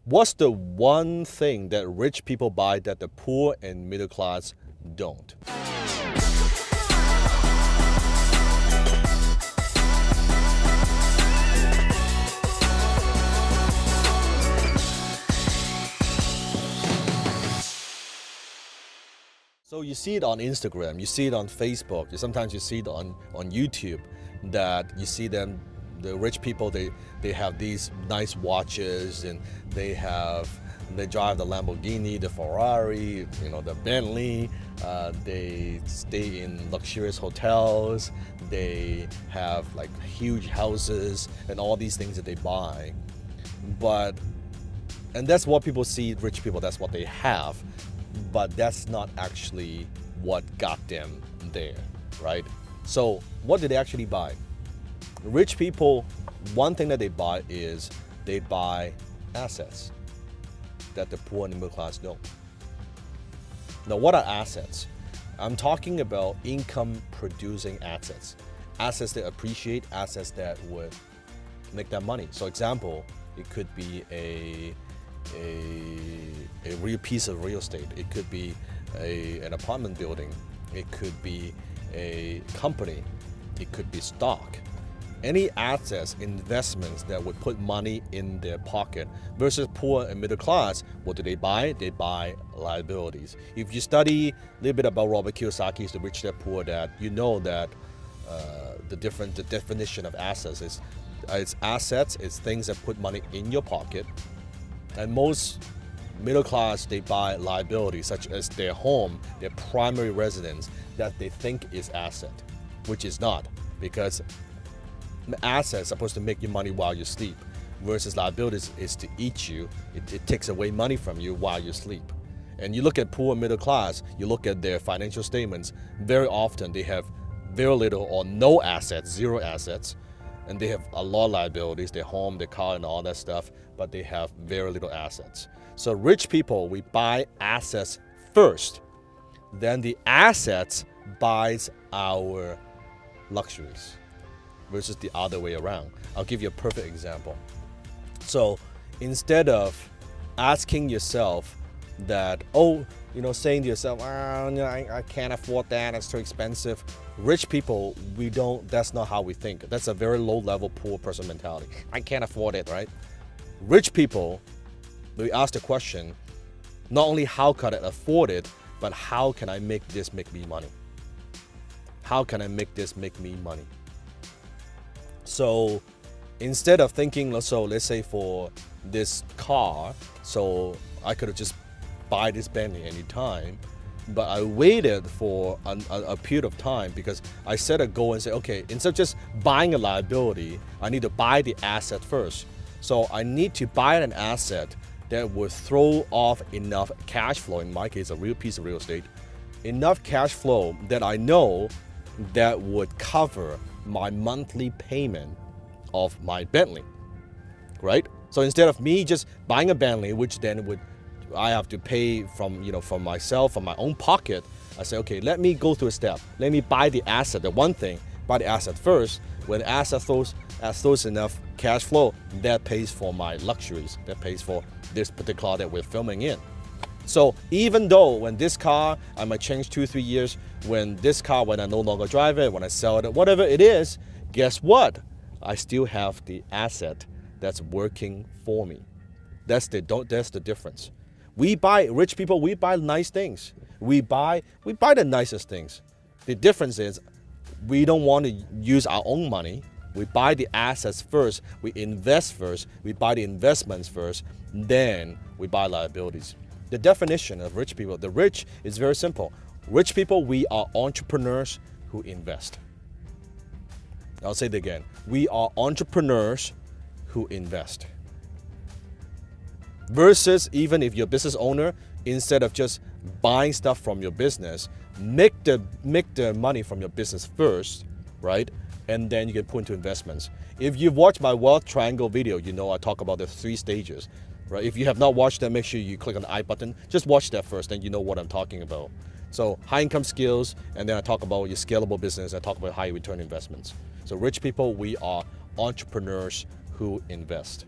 What's the one thing that rich people buy that the poor and middle class don't? So you see it on Instagram, you see it on Facebook, sometimes you see it on YouTube, that you see them, the rich people, they have these nice watches, and they drive the Lamborghini, the Ferrari, the Bentley, they stay in luxurious hotels, they have like huge houses and all these things that they buy. And that's what people see, rich people, that's what they have. But that's not actually what got them there, right? So what did they actually buy? Rich people, one thing that they buy is they buy assets that the poor and the middle class don't. Now, what are assets? I'm talking about income producing assets. Assets that appreciate, assets that would make them money. So example, it could be a real piece of real estate. It could be an apartment building. It could be a company. It could be stock. Any assets, investments that would put money in their pocket. Versus poor and middle class, what do they buy? They buy liabilities. If you study a little bit about Robert Kiyosaki's The Rich Dad Poor Dad, you know that the definition of assets is it's assets, it's things that put money in your pocket. And most middle class, they buy liabilities such as their home, their primary residence, that they think is asset, which is not, because assets are supposed to make you money while you sleep, versus liabilities is to eat you. It takes away money from you while you sleep. And you look at poor middle class, you look at their financial statements, very often they have very little or no assets, zero assets, and they have a lot of liabilities, their home, their car, and all that stuff, but they have very little assets. So rich people, we buy assets first, then the assets buys our luxuries, versus the other way around. I'll give you a perfect example. So instead of asking yourself that, saying to yourself, I can't afford that, it's too expensive. Rich people, that's not how we think. That's a very low level poor person mentality. I can't afford it, right? Rich people, we ask the question, not only how can I afford it, but how can I make this make me money? How can I make this make me money? So instead of thinking, let's say for this car, so I could have just buy this Bentley anytime, but I waited for a period of time because I set a goal and say, okay, instead of just buying a liability, I need to buy the asset first. So I need to buy an asset that would throw off enough cash flow, in my case, a real piece of real estate, enough cash flow that I know that would cover my monthly payment of my Bentley, right? So instead of me just buying a Bentley, which then I have to pay from myself, from my own pocket, I say, okay, let me go through a step. Let me buy the asset, the one thing, buy the asset first. When the asset throws enough cash flow, that pays for my luxuries, that pays for this particular car that we're filming in. So even though when this car, I might change 2-3 years, when I no longer drive it, when I sell it, whatever it is, guess what? I still have the asset that's working for me. That's the difference. Rich people, we buy nice things. We buy the nicest things. The difference is we don't want to use our own money. We buy the assets first, we invest first, we buy the investments first, then we buy liabilities. The definition of rich people, the rich is very simple. Rich people, we are entrepreneurs who invest. I'll say it again. We are entrepreneurs who invest. Versus even if you're a business owner, instead of just buying stuff from your business, make the money from your business first, right? And then you can put into investments. If you've watched my wealth triangle video, you know I talk about the 3 stages, right? If you have not watched that, make sure you click on the I button. Just watch that first, then you know what I'm talking about. So high income skills, and then I talk about your scalable business. I talk about high return investments. So rich people, we are entrepreneurs who invest.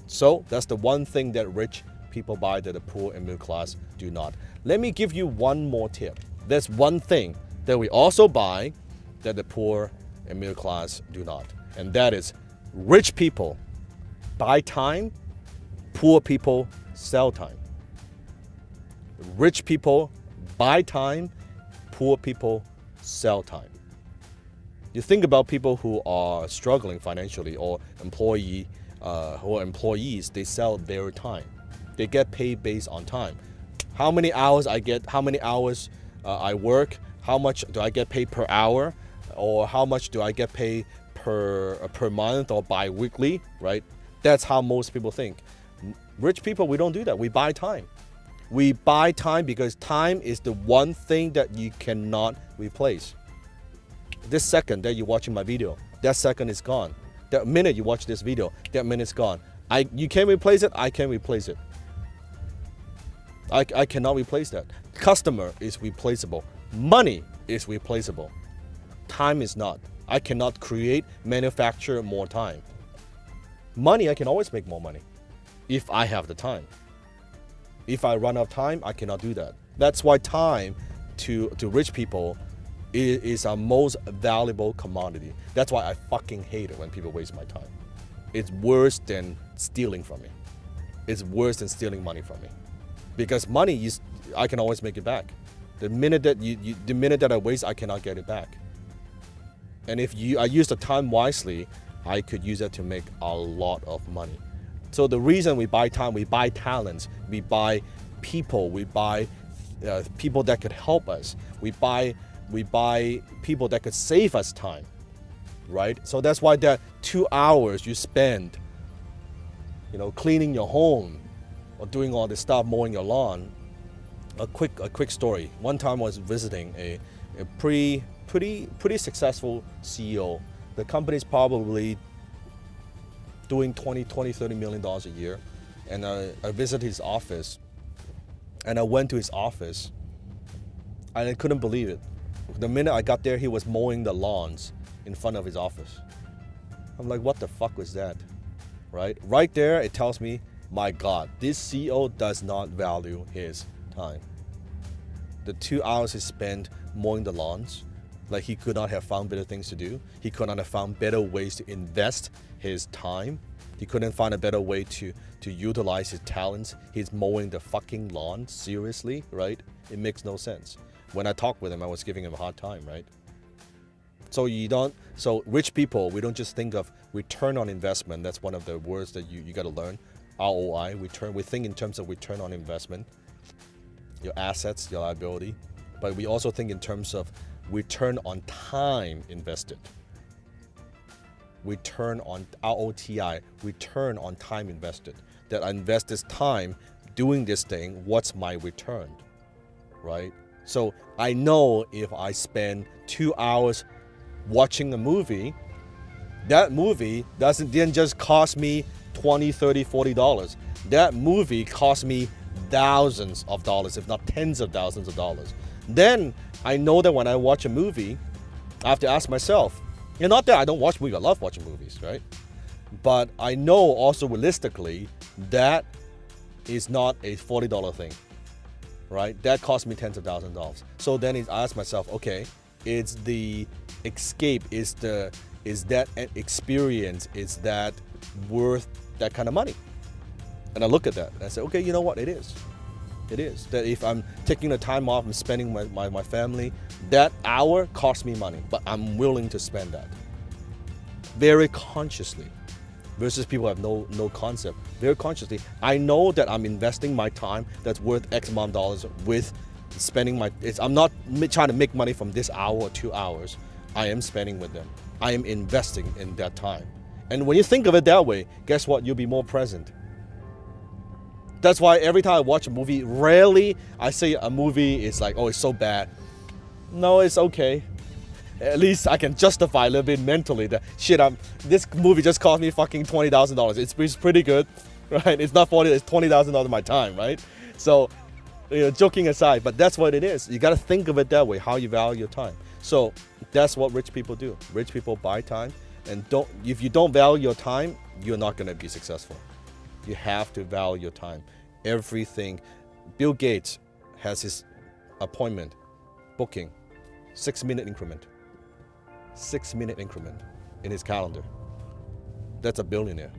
So that's the one thing that rich people buy that the poor and middle class do not. Let me give you one more tip. There's one thing that we also buy that the poor and middle class do not. And that is rich people buy time, poor people sell time. Rich people buy time, poor people sell time. You think about people who are struggling financially or employees, they sell their time. They get paid based on time. How many hours I get, how many hours I work, how much do I get paid per hour, or how much do I get paid per month or bi-weekly, right? That's how most people think. Rich people, we don't do that. We buy time. We buy time because time is the one thing that you cannot replace. This second that you're watching my video, that second is gone. That minute you watch this video, that minute's gone. You can't replace it, I can't replace it. I cannot replace that. Customer is replaceable. Money is replaceable. Time is not. I cannot create, manufacture more time. Money, I can always make more money if I have the time. If I run out of time, I cannot do that. That's why time to rich people is our most valuable commodity. That's why I fucking hate it when people waste my time. It's worse than stealing from me. It's worse than stealing money from me. Because money, I can always make it back. The minute that I waste, I cannot get it back. And if I use the time wisely, I could use it to make a lot of money. So the reason we buy time, we buy talents, we buy people, we buy people that could help us. We buy people that could save us time, right? So that's why that 2 hours you spend, cleaning your home or doing all this stuff, mowing your lawn. A quick story. One time I was visiting a pretty successful CEO. The company's probably doing $30 million a year. And I visited his office, and I went to his office, and I couldn't believe it. The minute I got there, he was mowing the lawns in front of his office. I'm like, what the fuck was that? Right there, it tells me, my God, this CEO does not value his time. The 2 hours he spent mowing the lawns, like he could not have found better things to do. He could not have found better ways to invest his time. He couldn't find a better way to utilize his talents. He's mowing the fucking lawn, seriously, right? It makes no sense. When I talked with him, I was giving him a hard time, right? So rich people, we don't just think of return on investment. That's one of the words that you got to learn. ROI, return. We think in terms of return on investment, your assets, your liability, but we also think in terms of return on time invested. Return on ROTI, return on time invested. That I invest this time doing this thing, what's my return, right? So I know if I spend 2 hours watching a movie, that movie didn't just cost me $20, $30, $40. That movie cost me thousands of dollars, if not tens of thousands of dollars. Then I know that when I watch a movie, I have to ask myself, not that I don't watch movies, I love watching movies, right? But I know also realistically that is not a $40 thing, right? That cost me tens of thousands of dollars. So then I ask myself, okay, it's the escape, is that experience, is that worth that kind of money? And I look at that and I say, okay, you know what, it is. It is. That if I'm taking the time off and spending my family, that hour costs me money, but I'm willing to spend that. Very consciously. Versus people have no concept. Very consciously. I know that I'm investing my time that's worth X amount of dollars with spending I'm not trying to make money from this hour or 2 hours. I am spending with them. I am investing in that time. And when you think of it that way, guess what? You'll be more present. That's why every time I watch a movie, rarely I say a movie is like, oh, it's so bad. No, it's okay. At least I can justify a little bit mentally that shit, this movie just cost me fucking $20,000. It's pretty good, right? It's not $40, it's $20,000 of my time, right? So, joking aside, but that's what it is. You got to think of it that way, how you value your time. So that's what rich people do. Rich people buy time, and if you don't value your time, you're not going to be successful. You have to value your time. Everything. Bill Gates has his appointment booking 6-minute increment. 6-minute increment in his calendar. That's a billionaire,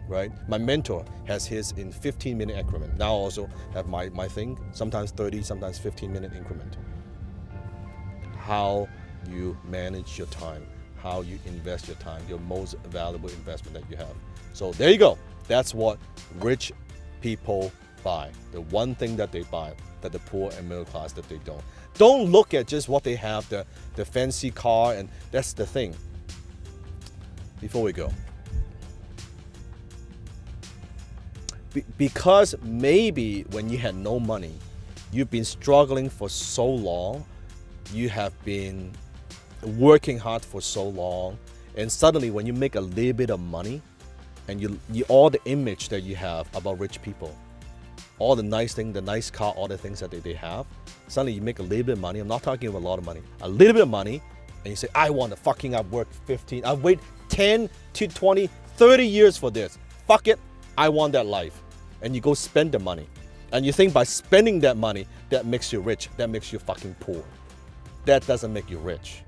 right? My mentor has his in 15-minute increment. Now I also have my thing, sometimes 30, sometimes 15-minute increment. How you manage your time, how you invest your time, your most valuable investment that you have. So there you go. That's what rich people buy. The one thing that they buy that the poor and middle class that they don't. Don't look at just what they have, the fancy car, and that's the thing. Before we go, because maybe when you had no money, you've been struggling for so long, you have been working hard for so long, and suddenly when you make a little bit of money, and you all the image that you have about rich people, all the nice thing, the nice car, all the things that they have, suddenly you make a little bit of money. I'm not talking about a lot of money, a little bit of money, and you say, I want to fucking I've worked 15, I've waited 10 to 20, 30 years for this. Fuck it, I want that life. And you go spend the money. And you think by spending that money, that makes you rich, that makes you fucking poor. That doesn't make you rich.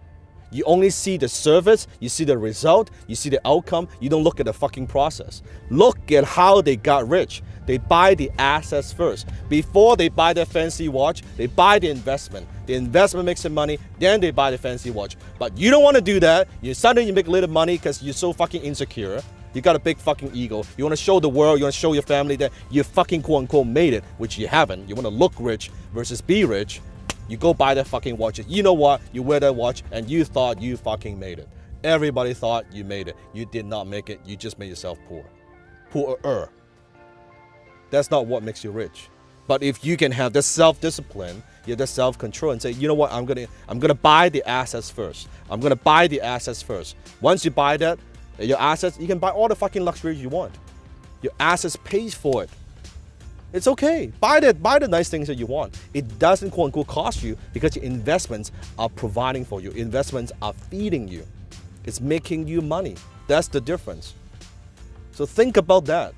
You only see the service, you see the result, you see the outcome, you don't look at the fucking process. Look at how they got rich. They buy the assets first. Before they buy the fancy watch, they buy the investment. The investment makes them money, then they buy the fancy watch. But you don't want to do that. Suddenly you make a little money because you're so fucking insecure. You got a big fucking ego. You want to show the world, you want to show your family that you fucking quote unquote made it, which you haven't. You want to look rich versus be rich. You go buy that fucking watch. You know what? You wear that watch and you thought you fucking made it. Everybody thought you made it. You did not make it. You just made yourself poor. Poorer. That's not what makes you rich. But if you can have the self-discipline, you have the self-control and say, you know what? I'm gonna buy the assets first. I'm gonna buy the assets first. Once you buy that, your assets, you can buy all the fucking luxuries you want. Your assets pays for it. It's okay. Buy the nice things that you want. It doesn't quote unquote cost you because your investments are providing for you. Investments are feeding you. It's making you money. That's the difference. So think about that.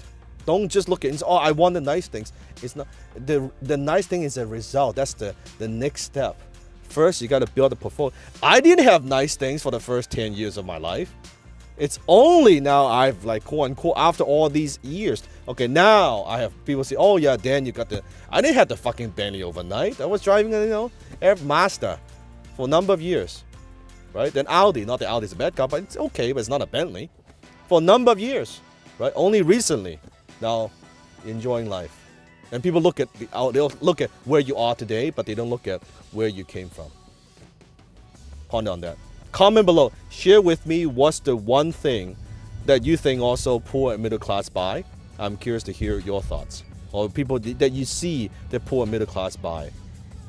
Don't just look at it and say, oh, I want the nice things. It's not the nice thing is a result. That's the next step. First, you got to build a portfolio. I didn't have nice things for the first 10 years of my life. It's only now I've like quote unquote after all these years. Okay, now I have people say, oh yeah, Dan, you got I didn't have the fucking Bentley overnight. I was driving Air Master for a number of years, right? Then Audi, not that Audi's a bad car, but it's okay, but it's not a Bentley. For a number of years, right? Only recently, now enjoying life. And people look at they'll look at where you are today, but they don't look at where you came from. Ponder on that. Comment below. Share with me what's the one thing that you think also poor and middle class buy. I'm curious to hear your thoughts. Or people that you see the poor and middle class buy.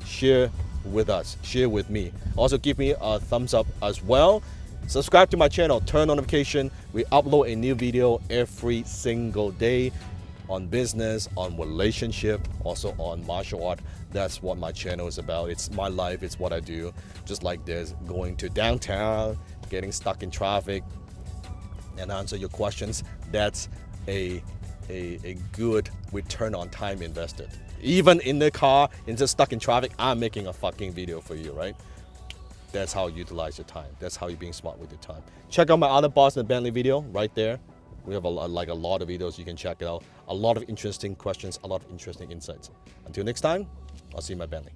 Share with us. Share with me. Also give me a thumbs up as well. Subscribe to my channel. Turn on notification. We upload a new video every single day on business, on relationship, also on martial art. That's what my channel is about. It's my life. It's what I do. Just like this, going to downtown, getting stuck in traffic, and answer your questions. That's a good return on time invested. Even in the car, and just stuck in traffic, I'm making a fucking video for you, right? That's how you utilize your time. That's how you're being smart with your time. Check out my other Boston Bentley video right there. We have a lot of videos. You can check it out. A lot of interesting questions, a lot of interesting insights. Until next time, I'll see you in my Bentley.